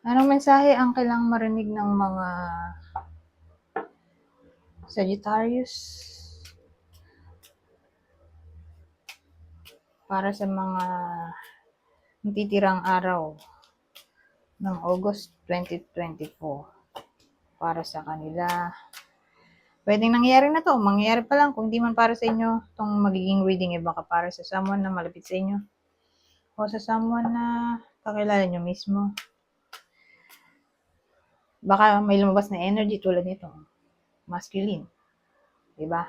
Anong mensahe ang kailangang marinig ng mga Sagittarius para sa mga natitirang araw ng August 2024 para sa kanila? Pwedeng nangyari na to, mangyayari pa lang kung di man para sa inyo itong magiging reading, baka para sa someone na malapit sa inyo o sa someone na kakilala nyo mismo. Baka may lumabas na energy tulad nito, masculine, diba?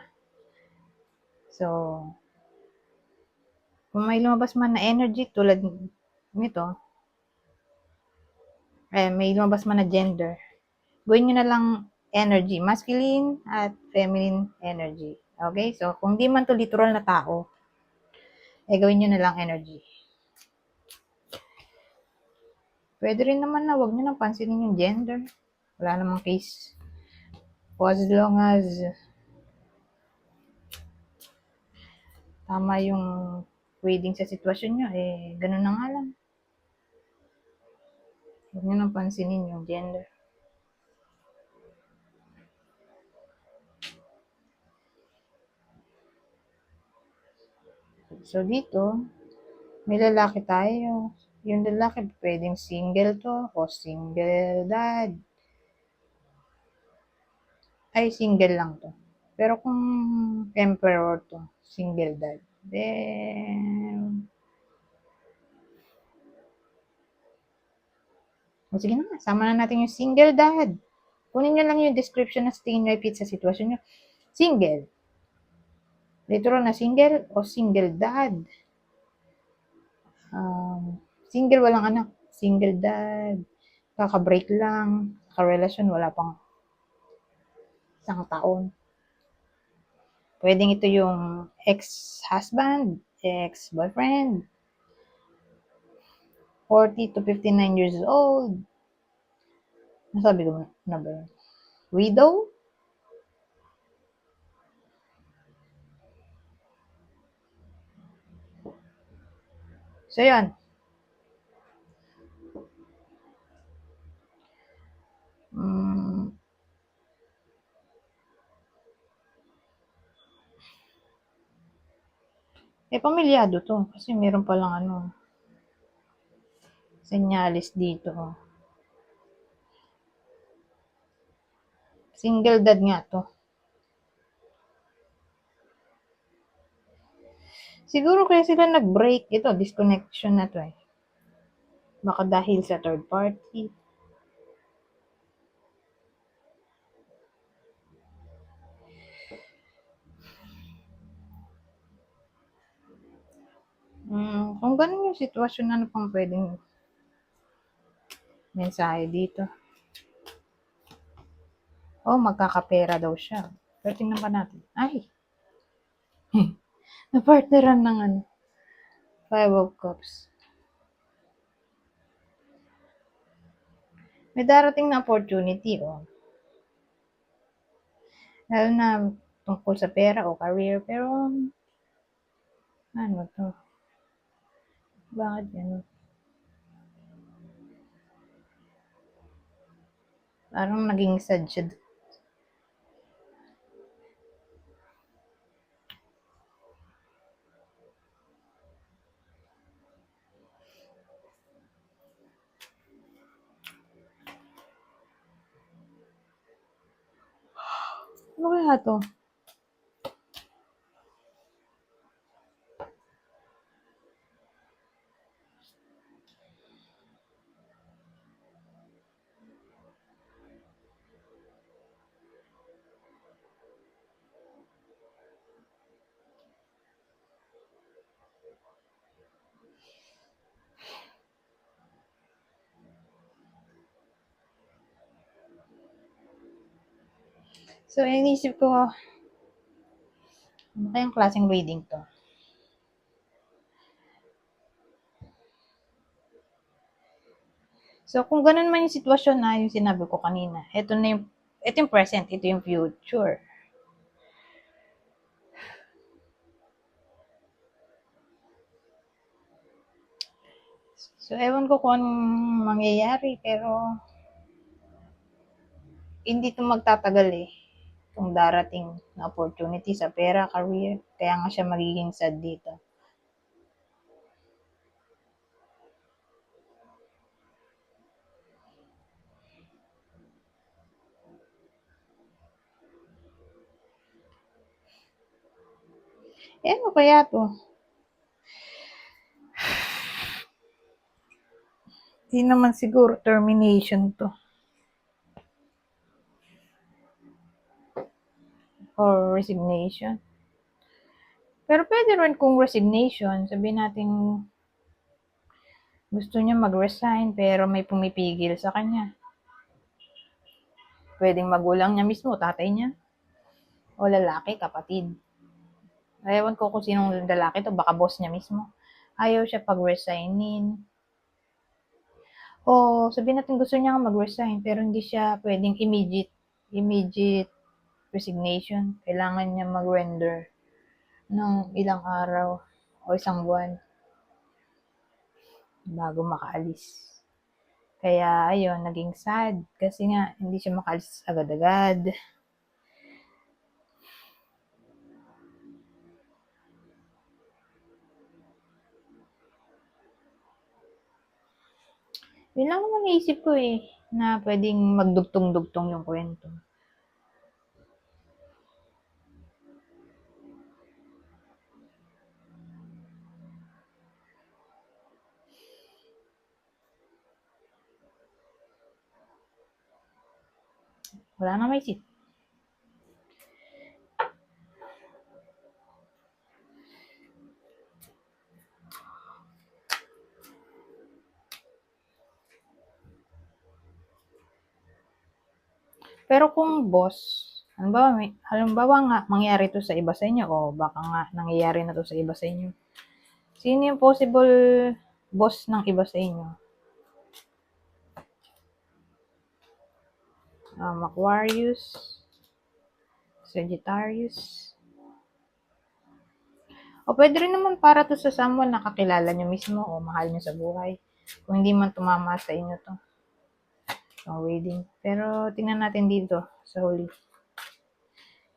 So, kung may lumabas man na energy tulad nito, may lumabas man na gender, gawin nyo na lang energy, masculine at feminine energy. Okay? So, kung di man to literal na tao, gawin nyo na lang energy. Pwede rin naman na wag nyo nang pansinin yung gender. Wala namang case. O as long as tama yung reading sa sitwasyon nyo, ganun na nga lang. Huwag nyo nang pansinin yung gender. So, dito, may lalaki tayo. Yung lalaki, pwedeng single to o single dad. Ay, single lang to. Pero kung emperor to, single dad, then, sige na nga, sama na natin yung single dad. Kunin nyo lang yung description na tingin nyo fit sa sitwasyon nyo. Single. Literal na single o single dad. Single, walang anak. Single dad. Kaka-break lang. Kaka-relasyon, wala pang isang taon. Pwedeng ito yung ex-husband, ex-boyfriend, 40 to 59 years old. Nasabi ko na ba yun? Widow? So, yun. Pamilyado to. Kasi meron palang senyalis dito. Single dad nga to. Siguro kaya sila nag-break. Ito, disconnection na to . Baka dahil sa third party. Kung ganun yung sitwasyon, ano pang pwedeng mensahe dito? Magkakapera daw siya. Pero tingnan pa natin. Ay! Napartneran ng 5 of Cups. May darating na opportunity, lalo na tungkol sa pera o career. Pero, ano to? Bakit ano? Parang naging sad siya. Ano kaya to? So, inisip ko, ano kayang klaseng reading to? So, kung ganun man yung sitwasyon na yung sinabi ko kanina, ito yung present, ito yung future. So, ewan ko kung anong mangyayari, pero hindi 'to magtatagal eh. Itong darating na opportunity sa pera, career. Kaya nga siya magiging sad dito. Eh, ano kaya to? Hindi naman siguro termination to. Or resignation. Pero pwede rin kung resignation. Sabihin natin gusto niya mag-resign pero may pumipigil sa kanya. Pwedeng magulang niya mismo, tatay niya. O lalaki, kapatid. Ewan ko kung sinong lalaki to, baka boss niya mismo. Ayaw siya pag-resignin. O sabihin natin gusto niya mag-resign pero hindi siya pwedeng immediate resignation. Kailangan niya mag-render ng ilang araw o isang buwan bago makaalis. Kaya ayun, naging sad kasi nga hindi siya makaalis agad-agad. Yun lang naman naisip ko eh, na pwedeng magdugtong-dugtong yung kwento. Wala na maisip. Pero kung boss, halimbawa nga, mangyari to sa iba sa inyo o baka nga nangyayari na to sa iba sa inyo. Sino yung possible boss ng iba sa inyo? Aquarius, Sagittarius. O pwede rin naman para to sa someone na kakilala nyo mismo o mahal nyo sa buhay. Kung hindi man tumama sa inyo to. Ang reading. Pero tingnan natin dito sa huli.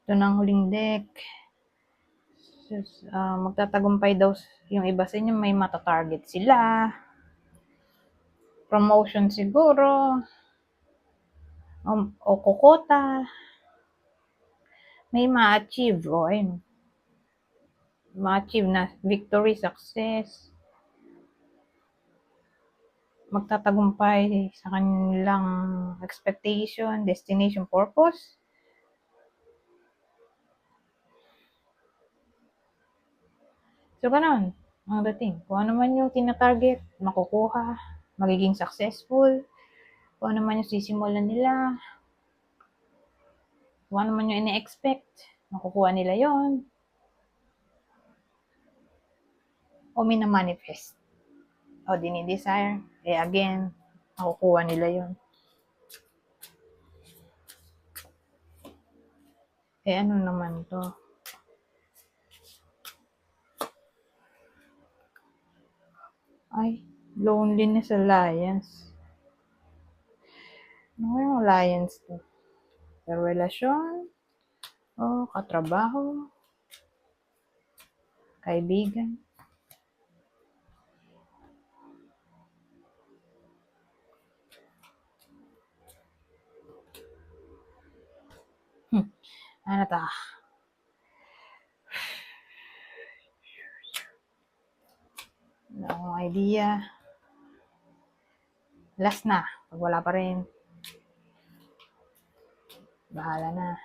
Ito na ang huling deck. Magtatagumpay daw yung iba sa inyo. May mata-target sila. Promotion siguro. O kokota. May ma-achieve. O ayun. Ma-achieve na victory, success. Magtatagumpay sa kanilang expectation, destination, purpose. So, ganun ang dating. Kung ano man yung tina-target, makukuha, magiging successful. Kung ano man yung sisimulan nila, kung ano man yung ine-expect, makukuha nila yon o mina-manifest. O dinidesire, again, makukuha nila yon. Ano naman to? Ay, loneliness alliance. Ano yung alliance to? Sa relasyon? O katrabaho? Kaibigan? Ano ta? Wala akong idea. Last na. Pag wala pa rin, bahala na.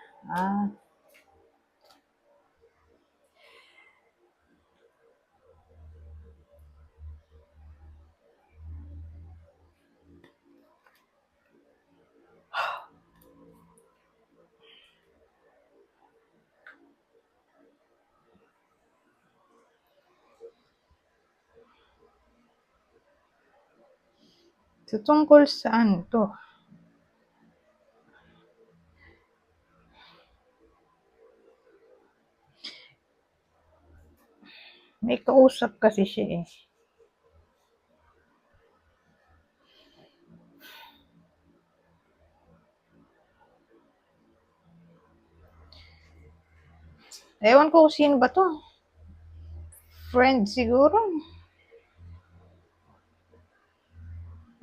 So, tungkol saan to? May kausap kasi siya eh. Ewan ko kung sino ba to. Friend siguro.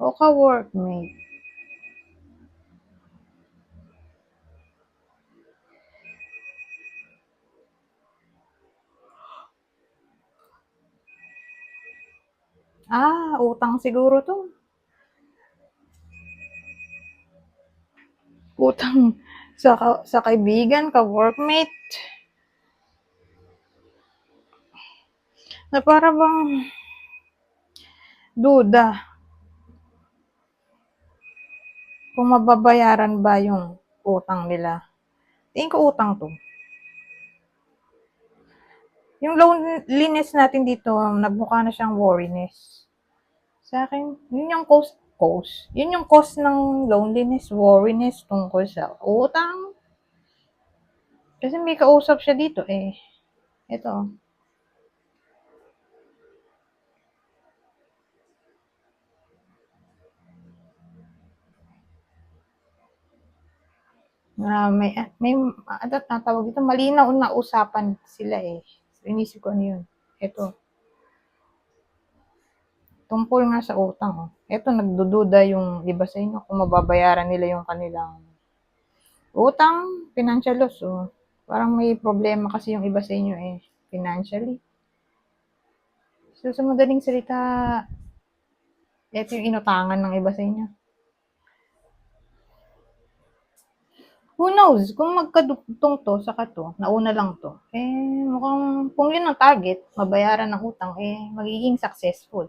O ka-workmate. Utang siguro to. Utang sa kaibigan, ka-workmate. Na para bang duda kung mababayaran ba yung utang nila. Tingin ko utang to. Yung loneliness natin dito, nagmukha na siyang worriness. Sa akin, yun yung yun yung cause ng loneliness, worriness tungkol sa utang. Kasi may kausap siya dito eh. Ito. May tawag dito, malinaw na usapan sila eh. So, inisip ko ano yun. Ito. Tungkol nga sa utang. Oh. Ito, nagdududa yung iba sa inyo kung mababayaran nila yung kanilang utang, financial loss. Oh. Parang may problema kasi yung iba sa inyo eh, financially. So, sa madaling salita, ito yung inutangan ng iba sa inyo. Who knows? Kung magkadugtong to, saka to, nauna lang to, eh, mukhang, kung yun ang target, mabayaran ng utang, eh, magiging successful.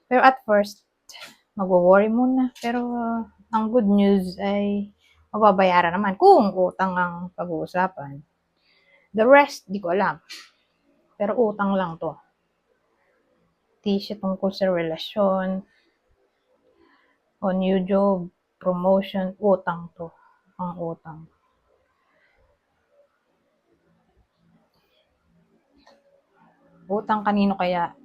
Pero at first, magwo-worry muna. Pero, ang good news ay, mababayaran naman kung utang ang pag-uusapan. The rest, di ko alam. Pero utang lang to. Di siya tungkol sa relasyon, o new job, promotion, utang to. Ang utang. Utang kanino kaya?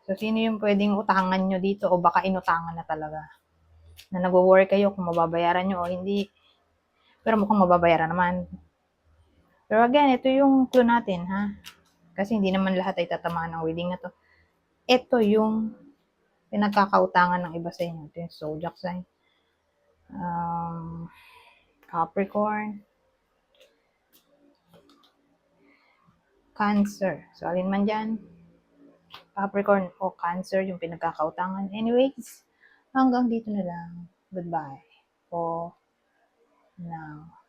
So, sino yung pwedeng utangan nyo dito o baka inutangan na talaga? Na nagwo-worry kayo kung mababayaran nyo o hindi. Pero mukhang mababayaran naman. Pero again, ito yung clue natin, ha? Kasi hindi naman lahat ay tatamaan ng reading na to. Ito yung pinagkakautangan ng iba sa inyo. Ito yung zodiac sign. Capricorn. Cancer. So, alin man dyan. Capricorn o Cancer yung pinagkakautangan. Anyways, hanggang dito na lang. Goodbye for now.